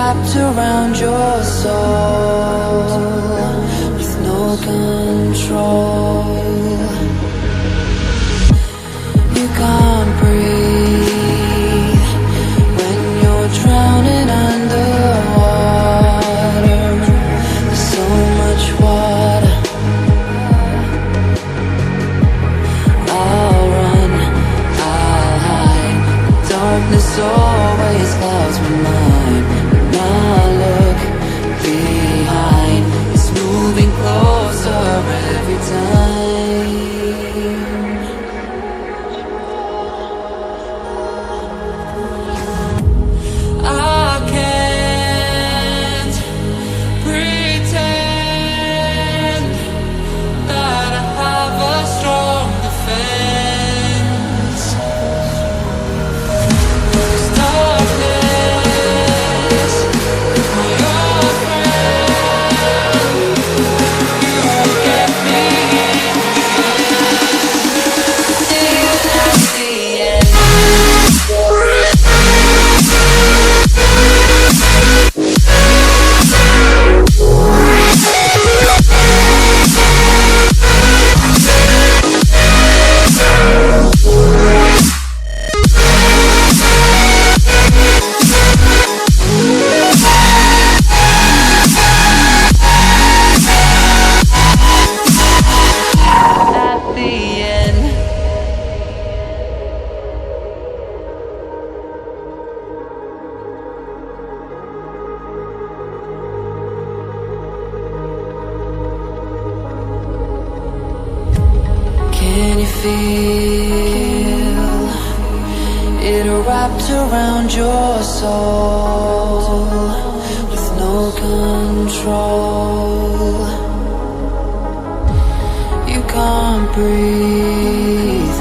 wrapped around your soul with no control. You can't breathe when you're drowning underwater. There's so much water. I'll run, I'll hide. Darkness always clouds my mind. When I look behind, it's moving closer every time. I can't pretend that I have a strong defense. 'Cause darkness is my old friend. You won't get me even at the end. At the end. Can you feel it wrapped around your soul with no control? You can't breathe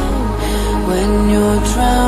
when you're drowning